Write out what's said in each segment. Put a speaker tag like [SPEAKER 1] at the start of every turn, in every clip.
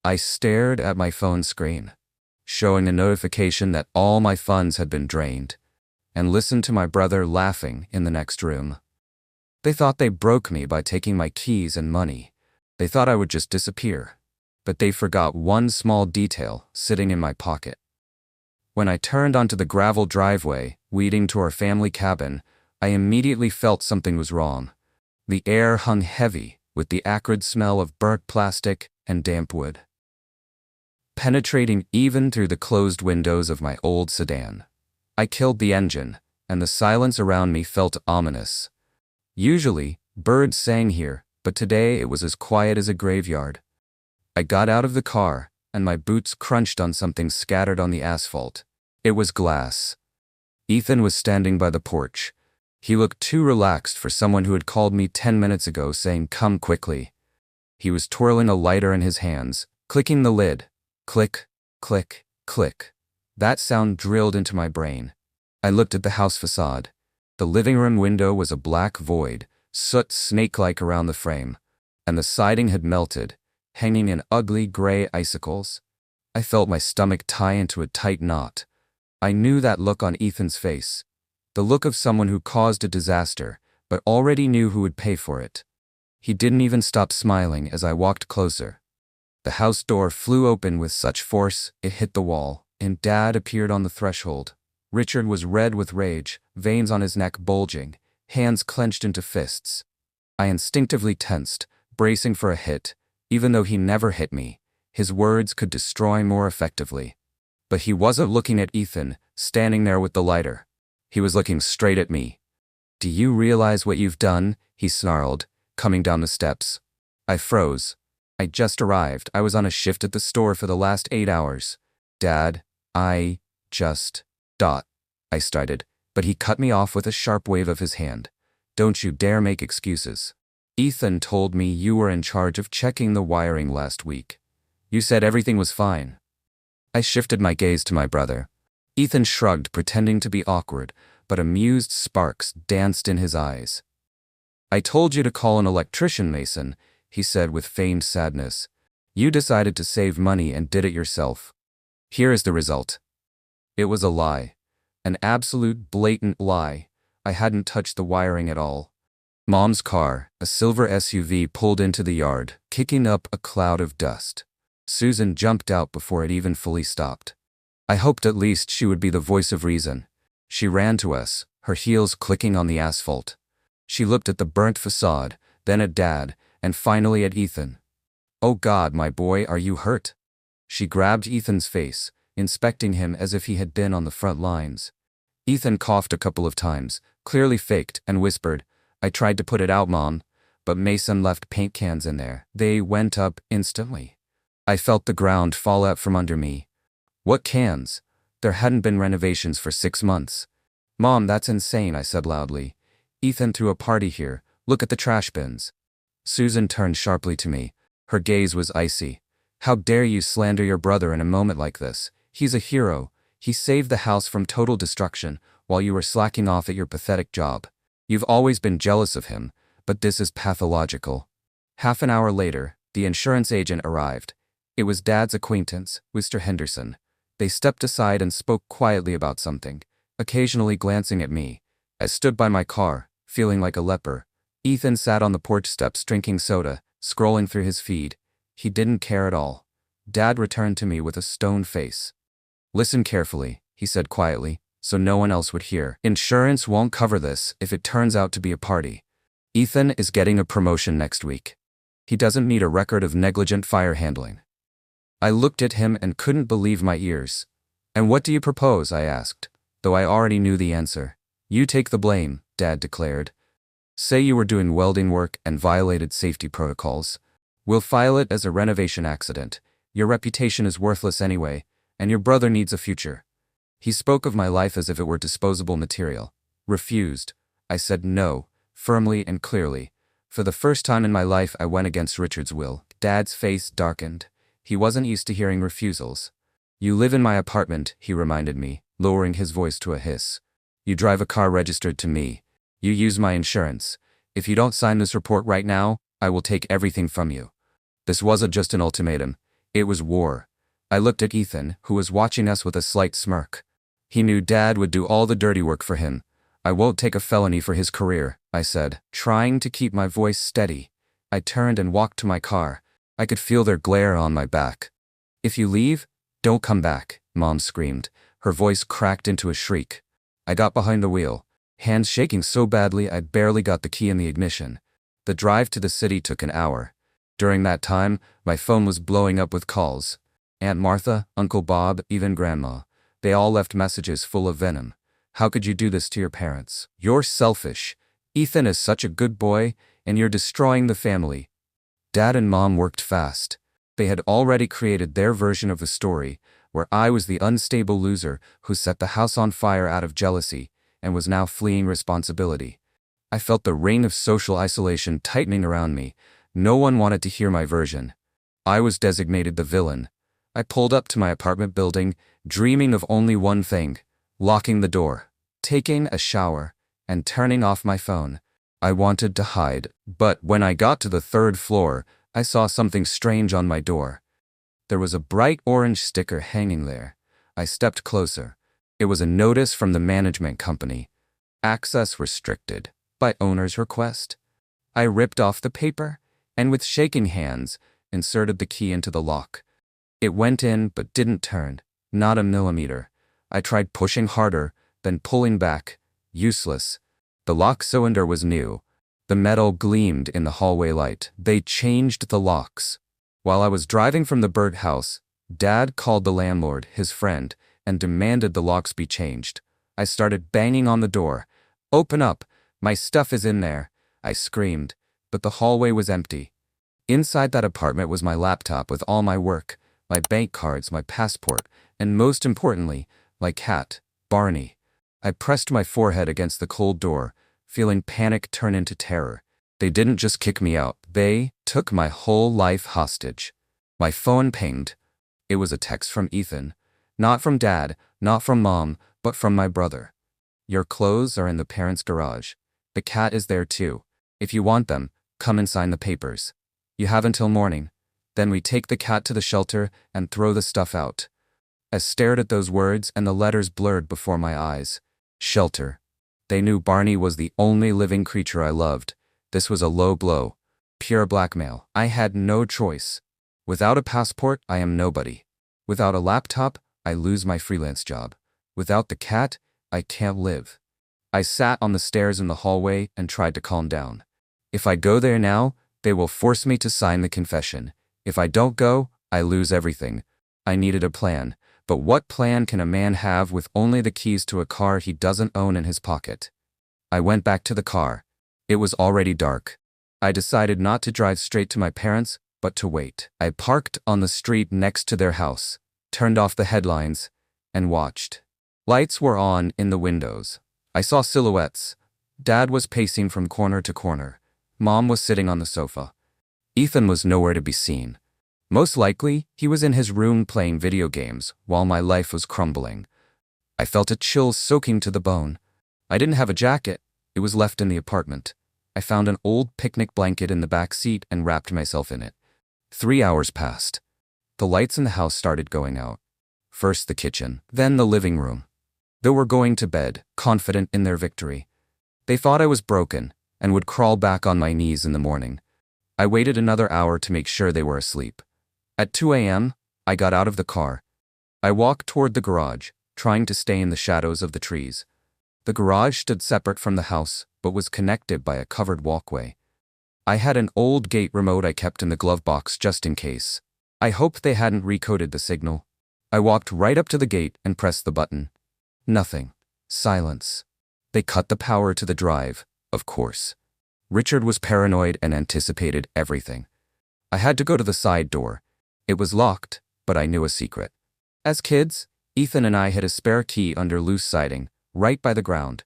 [SPEAKER 1] I stared at my phone screen, showing a notification that all my funds had been drained, and listened to my brother laughing in the next room. They thought they broke me by taking my keys and money. They thought I would just disappear. But they forgot one small detail sitting in my pocket. When I turned onto the gravel driveway, leading to our family cabin, I immediately felt something was wrong. The air hung heavy, with the acrid smell of burnt plastic and damp wood, penetrating even through the closed windows of my old sedan. I killed the engine, and the silence around me felt ominous. Usually, birds sang here, but today it was as quiet as a graveyard. I got out of the car, and my boots crunched on something scattered on the asphalt. It was glass. Ethan was standing by the porch. He looked too relaxed for someone who had called me 10 minutes ago saying, "Come quickly." He was twirling a lighter in his hands, clicking the lid. Click, click, click. That sound drilled into my brain. I looked at the house facade. The living room window was a black void, soot snake-like around the frame, and the siding had melted, hanging in ugly gray icicles. I felt my stomach tie into a tight knot. I knew that look on Ethan's face, the look of someone who caused a disaster, but already knew who would pay for it. He didn't even stop smiling as I walked closer. The house door flew open with such force it hit the wall, and Dad appeared on the threshold. Richard was red with rage, veins on his neck bulging, hands clenched into fists. I instinctively tensed, bracing for a hit. Even though he never hit me, his words could destroy more effectively. But he wasn't looking at Ethan, standing there with the lighter. He was looking straight at me. "Do you realize what you've done?" he snarled, coming down the steps. I froze. I just arrived. I was on a shift at the store for the last 8 hours. "Dad, I started, but he cut me off with a sharp wave of his hand. "Don't you dare make excuses. Ethan told me you were in charge of checking the wiring last week. You said everything was fine." I shifted my gaze to my brother. Ethan shrugged, pretending to be awkward, but amused sparks danced in his eyes. "I told you to call an electrician, Mason," he said with feigned sadness. "You decided to save money and did it yourself. Here is the result." It was a lie. An absolute blatant lie. I hadn't touched the wiring at all. Mom's car, a silver SUV, pulled into the yard, kicking up a cloud of dust. Susan jumped out before it even fully stopped. I hoped at least she would be the voice of reason. She ran to us, her heels clicking on the asphalt. She looked at the burnt facade, then at Dad, and finally at Ethan. "Oh God, my boy, are you hurt?" She grabbed Ethan's face, inspecting him as if he had been on the front lines. Ethan coughed a couple of times, clearly faked, and whispered, "I tried to put it out, Mom, but Mason left paint cans in there. They went up instantly." I felt the ground fall out from under me. "What cans? There hadn't been renovations for 6 months." "Mom, that's insane," I said loudly. "Ethan threw a party here. Look at the trash bins." Susan turned sharply to me. Her gaze was icy. "How dare you slander your brother in a moment like this? He's a hero. He saved the house from total destruction while you were slacking off at your pathetic job. You've always been jealous of him, but this is pathological." Half an hour later, the insurance agent arrived. It was Dad's acquaintance, Mr. Henderson. They stepped aside and spoke quietly about something, occasionally glancing at me. I stood by my car, feeling like a leper. Ethan sat on the porch steps drinking soda, scrolling through his feed. He didn't care at all. Dad returned to me with a stone face. "Listen carefully," he said quietly, so no one else would hear. "Insurance won't cover this if it turns out to be a party. Ethan is getting a promotion next week. He doesn't need a record of negligent fire handling." I looked at him and couldn't believe my ears. "And what do you propose?" I asked, though I already knew the answer. "You take the blame," Dad declared. "Say you were doing welding work and violated safety protocols. We'll file it as a renovation accident. Your reputation is worthless anyway, and your brother needs a future." He spoke of my life as if it were disposable material. "Refused." I said no, firmly and clearly. For the first time in my life, I went against Richard's will. Dad's face darkened. He wasn't used to hearing refusals. "You live in my apartment," he reminded me, lowering his voice to a hiss. "You drive a car registered to me. You use my insurance. If you don't sign this report right now, I will take everything from you." This wasn't just an ultimatum. It was war. I looked at Ethan, who was watching us with a slight smirk. He knew Dad would do all the dirty work for him. I won't take a felony for his career, I said, trying to keep my voice steady. I turned and walked to my car. I could feel their glare on my back. If you leave, don't come back, Mom screamed. Her voice cracked into a shriek. I got behind the wheel, hands shaking so badly I barely got the key in the ignition. The drive to the city took an hour. During that time, my phone was blowing up with calls. Aunt Martha, Uncle Bob, even Grandma. They all left messages full of venom. How could you do this to your parents? You're selfish. Ethan is such a good boy, and you're destroying the family. Dad and Mom worked fast. They had already created their version of the story, where I was the unstable loser who set the house on fire out of jealousy and was now fleeing responsibility. I felt the ring of social isolation tightening around me. No one wanted to hear my version. I was designated the villain. I pulled up to my apartment building, dreaming of only one thing: locking the door, taking a shower, and turning off my phone. I wanted to hide, but when I got to the 3rd floor, I saw something strange on my door. There was a bright orange sticker hanging there. I stepped closer. It was a notice from the management company. Access restricted, by owner's request. I ripped off the paper, and with shaking hands, inserted the key into the lock. It went in but didn't turn, not a millimeter. I tried pushing harder, then pulling back. Useless. The lock cylinder was new. The metal gleamed in the hallway light. They changed the locks. While I was driving from the Bird house, Dad called the landlord, his friend, and demanded the locks be changed. I started banging on the door. "Open up! My stuff is in there!" I screamed, but the hallway was empty. Inside that apartment was my laptop with all my work, my bank cards, my passport, and most importantly, my cat, Barney. I pressed my forehead against the cold door, feeling panic turn into terror. They didn't just kick me out, they took my whole life hostage. My phone pinged. It was a text from Ethan. Not from Dad, not from Mom, but from my brother. "Your clothes are in the parents' garage. The cat is there too. If you want them, come and sign the papers. You have until morning. Then we take the cat to the shelter and throw the stuff out." I stared at those words and the letters blurred before my eyes. Shelter. They knew Barney was the only living creature I loved. This was a low blow. Pure blackmail. I had no choice. Without a passport, I am nobody. Without a laptop, I lose my freelance job. Without the cat, I can't live. I sat on the stairs in the hallway and tried to calm down. If I go there now, they will force me to sign the confession. If I don't go, I lose everything. I needed a plan. But what plan can a man have with only the keys to a car he doesn't own in his pocket? I went back to the car. It was already dark. I decided not to drive straight to my parents, but to wait. I parked on the street next to their house, turned off the headlines, and watched. Lights were on in the windows. I saw silhouettes. Dad was pacing from corner to corner. Mom was sitting on the sofa. Ethan was nowhere to be seen. Most likely, he was in his room playing video games while my life was crumbling. I felt a chill soaking to the bone. I didn't have a jacket. It was left in the apartment. I found an old picnic blanket in the back seat and wrapped myself in it. 3 hours passed. The lights in the house started going out. First the kitchen, then the living room. They were going to bed, confident in their victory. They thought I was broken and would crawl back on my knees in the morning. I waited another hour to make sure they were asleep. At 2 a.m., I got out of the car. I walked toward the garage, trying to stay in the shadows of the trees. The garage stood separate from the house, but was connected by a covered walkway. I had an old gate remote I kept in the glove box just in case. I hoped they hadn't recoded the signal. I walked right up to the gate and pressed the button. Nothing. Silence. They cut the power to the drive, of course. Richard was paranoid and anticipated everything. I had to go to the side door. It was locked, but I knew a secret. As kids, Ethan and I had a spare key under loose siding, right by the ground.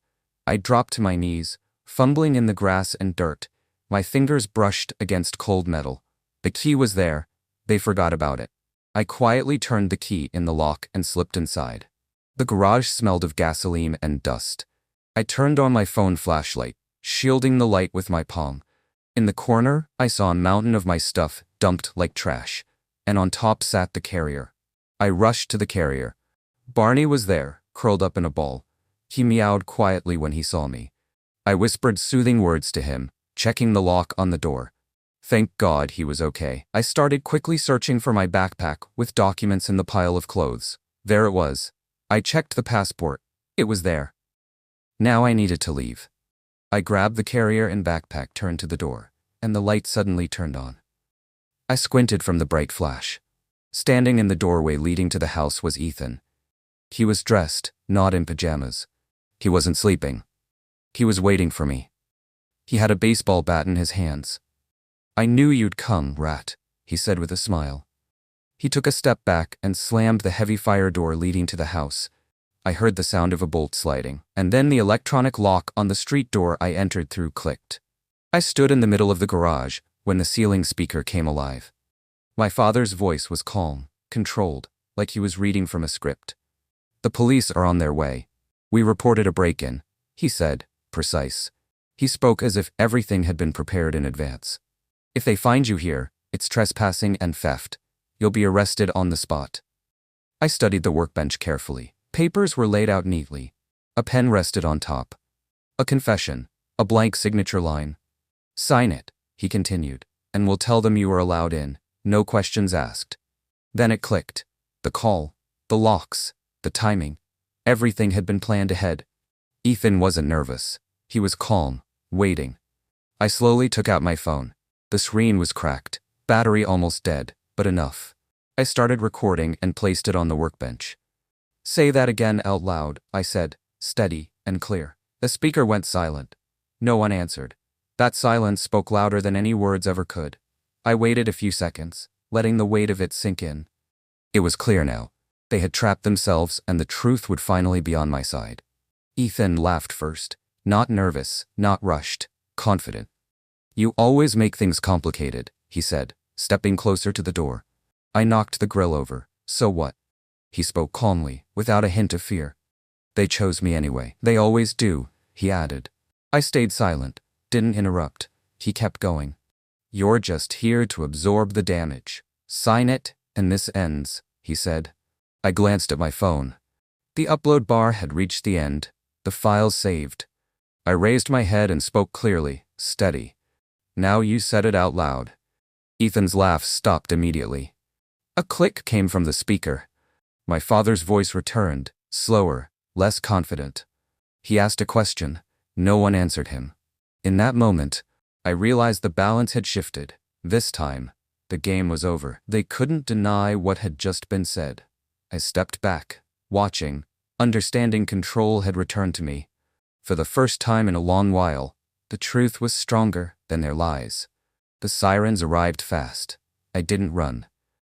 [SPEAKER 1] I dropped to my knees, fumbling in the grass and dirt. My fingers brushed against cold metal. The key was there. They forgot about it. I quietly turned the key in the lock and slipped inside. The garage smelled of gasoline and dust. I turned on my phone flashlight, shielding the light with my palm. In the corner, I saw a mountain of my stuff dumped like trash. and on top sat the carrier. I rushed to the carrier. Barney was there, curled up in a ball. He meowed quietly when he saw me. I whispered soothing words to him, checking the lock on the door. Thank God he was okay. I started quickly searching for my backpack with documents in the pile of clothes. There it was. I checked the passport. It was there. Now I needed to leave. I grabbed the carrier and backpack, turned to the door, and the light suddenly turned on. I squinted from the bright flash. Standing in the doorway leading to the house was Ethan. He was dressed, not in pajamas. He wasn't sleeping. He was waiting for me. He had a baseball bat in his hands. I knew you'd come, rat, he said with a smile. He took a step back and slammed the heavy fire door leading to the house. I heard the sound of a bolt sliding, and then the electronic lock on the street door I entered through clicked. I stood in the middle of the garage when the ceiling speaker came alive. My father's voice was calm, controlled, like he was reading from a script. The police are on their way. We reported a break-in, he said, precise. He spoke as if everything had been prepared in advance. If they find you here, it's trespassing and theft. You'll be arrested on the spot. I studied the workbench carefully. Papers were laid out neatly. A pen rested on top. A confession, a blank signature line. Sign it, he continued, and we'll tell them you were allowed in, no questions asked. Then it clicked. The call, the locks, the timing. Everything had been planned ahead. Ethan wasn't nervous. He was calm, waiting. I slowly took out my phone. The screen was cracked, battery almost dead, but enough. I started recording and placed it on the workbench. Say that again out loud, I said, steady and clear. The speaker went silent. No one answered. That silence spoke louder than any words ever could. I waited a few seconds, letting the weight of it sink in. It was clear now. They had trapped themselves and the truth would finally be on my side. Ethan laughed first, not nervous, not rushed, confident. You always make things complicated, he said, stepping closer to the door. I knocked the grill over. So what? He spoke calmly, without a hint of fear. They chose me anyway. They always do, he added. I stayed silent, didn't interrupt. He kept going. You're just here to absorb the damage. Sign it, and this ends, he said. I glanced at my phone. The upload bar had reached the end, the file saved. I raised my head and spoke clearly, steady. Now you said it out loud. Ethan's laugh stopped immediately. A click came from the speaker. My father's voice returned, slower, less confident. He asked a question. No one answered him. In that moment, I realized the balance had shifted. This time, the game was over. They couldn't deny what had just been said. I stepped back, watching, understanding control had returned to me. For the first time in a long while, the truth was stronger than their lies. The sirens arrived fast. I didn't run.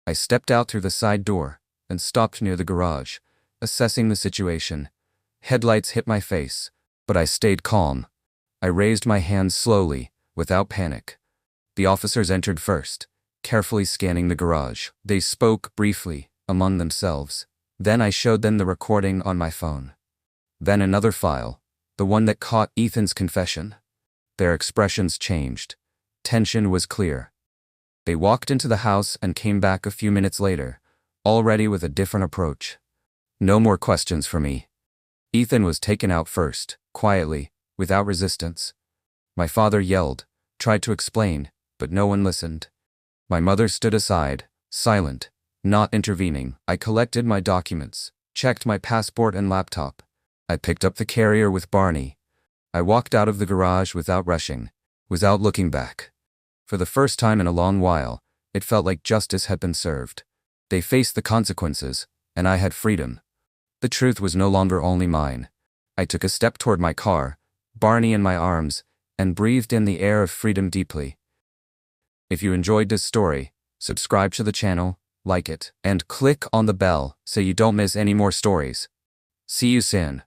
[SPEAKER 1] I stepped out through the side door and stopped near the garage, assessing the situation. Headlights hit my face, but I stayed calm. I raised my hands slowly, without panic. The officers entered first, carefully scanning the garage. They spoke briefly, among themselves. Then I showed them the recording on my phone. Then another file, the one that caught Ethan's confession. Their expressions changed. Tension was clear. They walked into the house and came back a few minutes later, already with a different approach. No more questions for me. Ethan was taken out first, quietly, without resistance. My father yelled, tried to explain, but no one listened. My mother stood aside, silent, not intervening. I collected my documents, checked my passport and laptop. I picked up the carrier with Barney. I walked out of the garage without rushing, without looking back. For the first time in a long while, it felt like justice had been served. They faced the consequences, and I had freedom. The truth was no longer only mine. I took a step toward my car, Barney in my arms, and breathed in the air of freedom deeply. If you enjoyed this story, subscribe to the channel, like it, and click on the bell so you don't miss any more stories. See you soon.